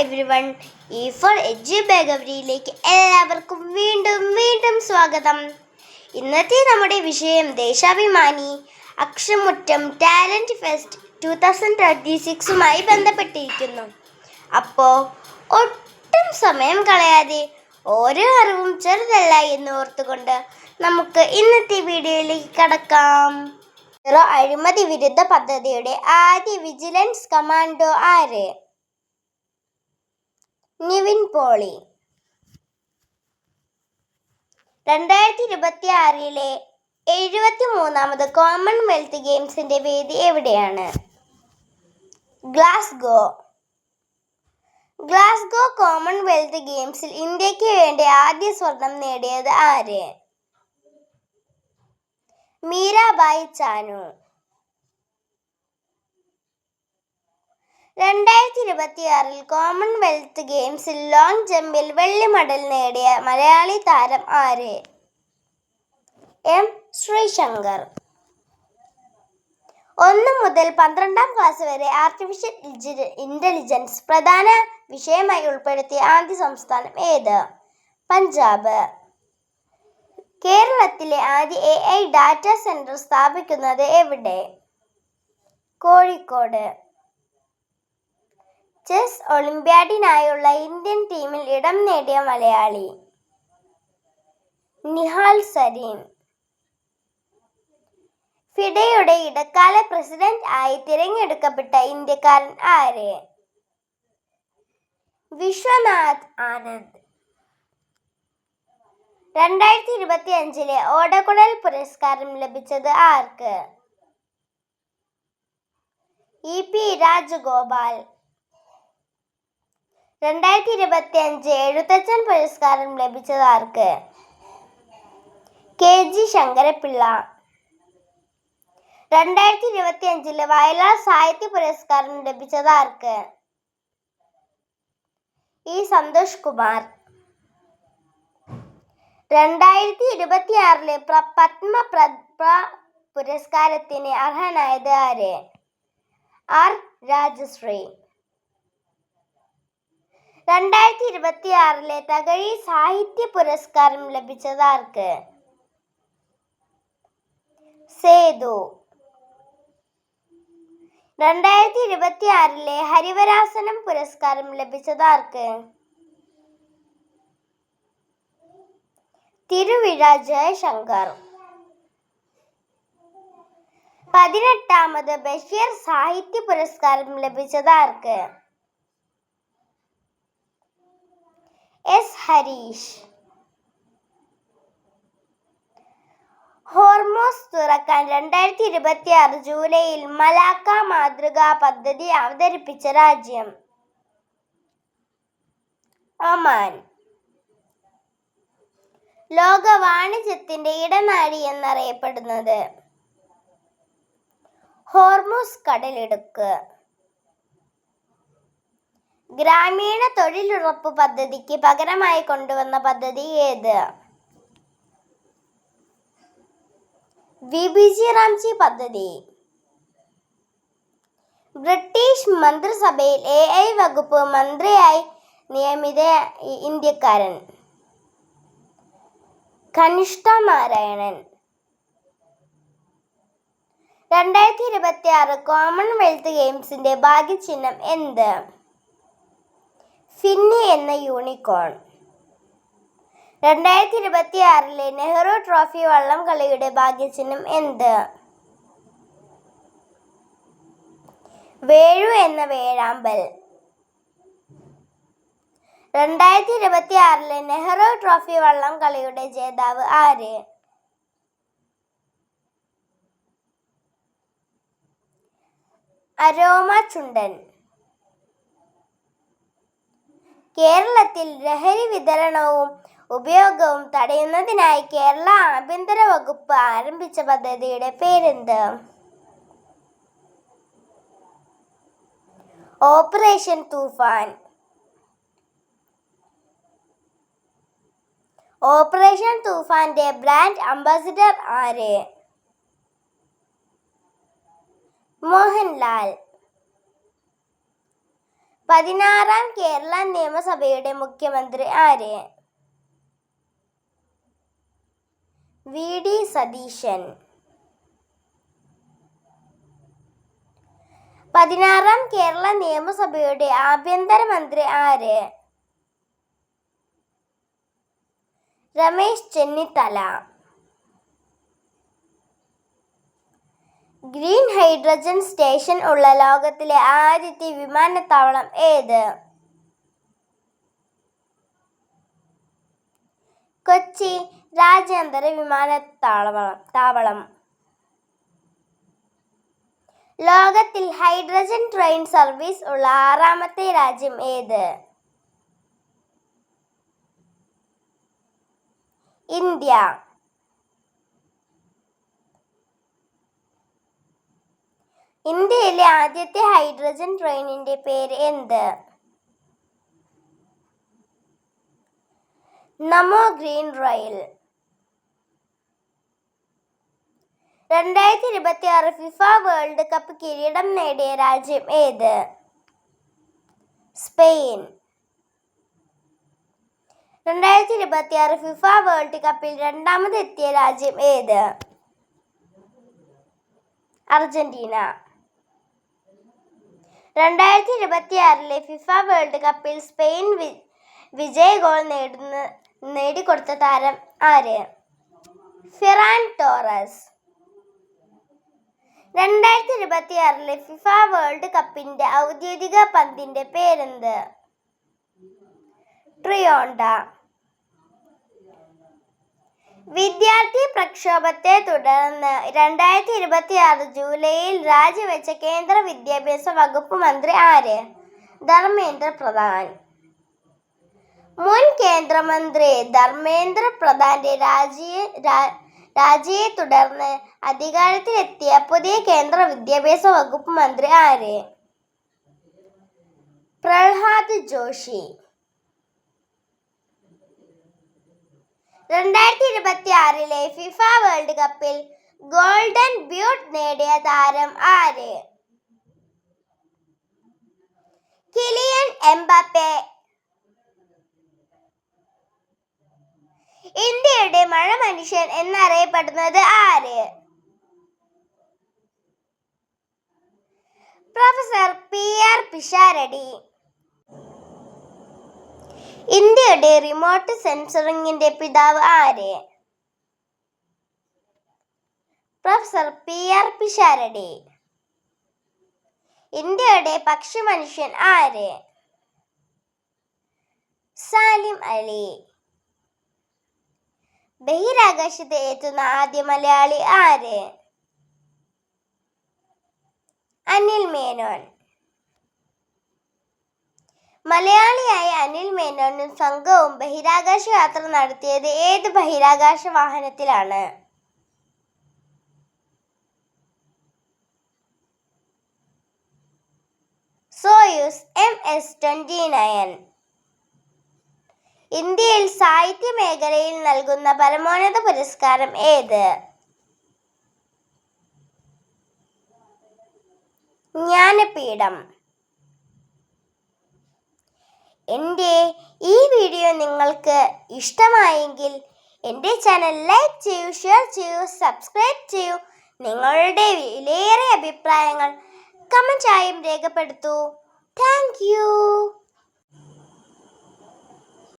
Everyone. ഈ four എജു ബേഗവരിയിലേക്ക് എല്ലാവർക്കും വീണ്ടും സ്വാഗതം. ഇന്നത്തെ നമ്മുടെ വിഷയം ദേശാഭിമാനി അക്ഷമുറ്റം ടാലൻറ്റ് ഫെസ്റ്റ് 2036 ബന്ധപ്പെട്ടിരിക്കുന്നു. അപ്പോൾ ഒട്ടും സമയം കളയാതെ ഓരോ അറിവും ചെറുതല്ല എന്ന് ഓർത്തുകൊണ്ട് നമുക്ക് ഇന്നത്തെ വീഡിയോയിലേക്ക് കടക്കാം. അഴിമതി വിരുദ്ധ പദ്ധതിയുടെ ആദ്യ വിജിലൻസ് കമാൻഡോ ആര്? നിവിൻ പോളി. 2026 73ാമത് കോമൺവെൽത്ത് ഗെയിംസിന്റെ വേദി എവിടെയാണ്? ഗ്ലാസ്ഗോ. ഗ്ലാസ്ഗോ കോമൺവെൽത്ത് ഗെയിംസിൽ ഇന്ത്യക്ക് വേണ്ടി ആദ്യ സ്വർണം നേടിയത് ആര്? മീരാബായി ചാനു. 2026 കോമൺവെൽത്ത് ഗെയിംസിൽ ലോങ് ജമ്പിൽ വെള്ളി മെഡൽ നേടിയ മലയാളി താരം ആര്? എം ശ്രീശങ്കർ. 1 മുതൽ 12ാം ക്ലാസ് വരെ ആർട്ടിഫിഷ്യൽ ഇന്റലിജൻസ് പ്രധാന വിഷയമായി ഉൾപ്പെടുത്തിയ ആദ്യ സംസ്ഥാനം ഏത്? പഞ്ചാബ്. കേരളത്തിലെ ആദ്യ AI ഡാറ്റാ സെന്റർ സ്ഥാപിക്കുന്നത് എവിടെ? കോഴിക്കോട്. ചെസ് ഒളിമ്പ്യാഡിനായുള്ള ഇന്ത്യൻ ടീമിൽ ഇടം നേടിയ മലയാളി? നിഹാൽ സരീൻ. ഫിഡെയുടെ ഇടക്കാല പ്രസിഡന്റ് ആയി തിരഞ്ഞെടുക്കപ്പെട്ട ഇന്ത്യക്കാരൻ ആര്? വിശ്വനാഥ് ആനന്ദ്. 2025 ഓടക്കുഴൽ പുരസ്കാരം ലഭിച്ചത് ആർക്ക്? EP രാജഗോപാൽ. 2025 എഴുത്തച്ഛൻ പുരസ്കാരം ലഭിച്ചത് ആർക്ക്? KG ശങ്കരപ്പിള്ള. 2025 വയലാർ സാഹിത്യ പുരസ്കാരം ലഭിച്ചത് ആർക്ക്? E സന്തോഷ് കുമാർ. 2026 പത്മപ്രഭ പുരസ്കാരത്തിന് അർഹനായത് ആര്? R രാജശ്രീ. 2026 തകഴി സാഹിത്യ പുരസ്കാരം ലഭിച്ചത് ആർക്ക്? സേതു. 2026 ഹരിവരാസനം പുരസ്കാരം ലഭിച്ചത് ആർക്ക്? തിരുവിഴ ജയശങ്കർ. 18ാമത് ബഷീർ സാഹിത്യ പുരസ്കാരം ലഭിച്ചത് ആർക്ക്? S ഹരീഷ്. ഹോർമോസ് തുറക്കാൻ 2026 ജൂലൈയിൽ മലാക്ക മാതൃകാ പദ്ധതി അവതരിപ്പിച്ച രാജ്യം? ഒമാൻ. ലോക വാണിജ്യത്തിന്റെ ഇടനാഴി എന്നറിയപ്പെടുന്നത്? ഹോർമൂസ് കടലിടുക്ക്. ഗ്രാമീണ തൊഴിലുറപ്പ് പദ്ധതിക്ക് പകരമായി കൊണ്ടുവന്ന പദ്ധതി ഏത്? VBG റാംജി പദ്ധതി. ബ്രിട്ടീഷ് മന്ത്രിസഭയിൽ AI വകുപ്പ് മന്ത്രിയായി നിയമിത ഇന്ത്യക്കാരൻ? കനിഷ്ഠ നാരായണൻ. 2026 കോമൺവെൽത്ത് ഗെയിംസിന്റെ ഭാഗ്യചിഹ്നം എന്ത്? ഫിന്നി എന്ന യൂണിക്കോൺ. 2026 നെഹ്റു ട്രോഫി വള്ളം കളിയുടെ ഭാഗ്യചിഹ്നം എന്ത്? വേഴു എന്ന വേഴാമ്പൽ. 2026 നെഹ്റു ട്രോഫി വള്ളം കളിയുടെ ജേതാവ് ആര്? അരോമ ചുണ്ടൻ. കേരളത്തിൽ ലഹരി വിതരണവും ഉപയോഗവും തടയുന്നതിനായി കേരള ആഭ്യന്തര വകുപ്പ് ആരംഭിച്ച പദ്ധതിയുടെ പേരെന്ത്? ഓപ്പറേഷൻ തൂഫാൻ. ഓപ്പറേഷൻ തൂഫാന്റെ ബ്രാൻഡ് അംബാസിഡർ ആര്? മോഹൻലാൽ. 16ാം കേരള നിയമസഭയുടെ മുഖ്യമന്ത്രി ആര്? VD സതീശൻ. 16ാം കേരള നിയമസഭയുടെ ആഭ്യന്തരമന്ത്രി ആര്? Ramesh Chennithala. Green hydrogen station ഉള്ള ലോകത്തിലെ ആദ്യത്തെ വിമാനത്താവളം ഏത്? കൊച്ചി രാജ്യാന്തര വിമാനത്താവളം. ലോകത്തിൽ ഹൈഡ്രജൻ ട്രെയിൻ സർവീസ് ഉള്ള 6ാമത്തെ രാജ്യം ഏത്? ഇന്ത്യ. ഇന്ത്യയിലെ ആദ്യത്തെ ഹൈഡ്രജൻ ട്രെയിനിന്റെ പേര് എന്ത്? Namo green rail. 2026 FIFA world cup കിരീടം നേടിയ രാജ്യം ഏത്? സ്പെയിൻ. 2026 ഫിഫ വേൾഡ് കപ്പിൽ രണ്ടാമതെത്തിയ രാജ്യം ഏത്? അർജന്റീന. 2026 ഫിഫ വേൾഡ് കപ്പിൽ സ്പെയിൻ വിജയ ഗോൾ നേടിക്കൊടുത്ത താരം ആര്? Ferran Torres. 2026 ഫിഫ വേൾഡ് കപ്പിന്റെ ഔദ്യോഗിക പന്തിന്റെ പേരെന്ത്? ട്രിയോണ്ട. വിദ്യാർത്ഥി പ്രക്ഷോഭത്തെ തുടർന്ന് 2026 ജൂലൈയിൽ രാജിവെച്ച കേന്ദ്ര വിദ്യാഭ്യാസ വകുപ്പ് മന്ത്രി ആര്? ധർമ്മേന്ദ്ര പ്രധാൻ. മുൻ കേന്ദ്രമന്ത്രി ധർമ്മേന്ദ്ര പ്രധാന്റെ രാജിയെ തുടർന്ന് അധികാരത്തിലെത്തിയ പുതിയ കേന്ദ്ര വിദ്യാഭ്യാസ വകുപ്പ് മന്ത്രി ആര്? പ്രഹ്ലാദ് ജോഷി. 2026 ഫിഫ വേൾഡ് കപ്പിൽ ഗോൾഡൻ ബൂട്ട് നേടിയ താരം ആര്? Kylian Mbappe. ഇന്ത്യയുടെ മഴ മനുഷ്യൻ എന്നറിയപ്പെടുന്നത് ആര്? Professor PR Pisharody. ഇന്ത്യയുടെ റിമോട്ട് സെൻസറിങ്ങിന്റെ പിതാവ് ആര്? Professor PR Pisharody. ഇന്ത്യയുടെ പക്ഷി മനുഷ്യൻ ആര്? സാലിം അലി. ബഹിരാകാശത്ത് എത്തുന്ന ആദ്യ മലയാളി ആര്? അനിൽ മേനോൻ. മലയാളിയായ അനിൽ മേനോനും സംഘവും ബഹിരാകാശ യാത്ര നടത്തിയത് ഏത് ബഹിരാകാശ വാഹനത്തിലാണ്? Soyuz MS-29. ഇന്ത്യയിൽ സാഹിത്യ മേഖലയിൽ നൽകുന്ന പരമോന്നത പുരസ്കാരം ഏത്? ജ്ഞാനപീഠം. എൻ്റെ ഈ വീഡിയോ നിങ്ങൾക്ക് ഇഷ്ടമായെങ്കിൽ എൻ്റെ ചാനൽ ലൈക്ക് ചെയ്യൂ, ഷെയർ ചെയ്യൂ, സബ്സ്ക്രൈബ് ചെയ്യൂ. നിങ്ങളുടെ വിലയേറിയ അഭിപ്രായങ്ങൾ കമൻ്റായും രേഖപ്പെടുത്തൂ. Thank you.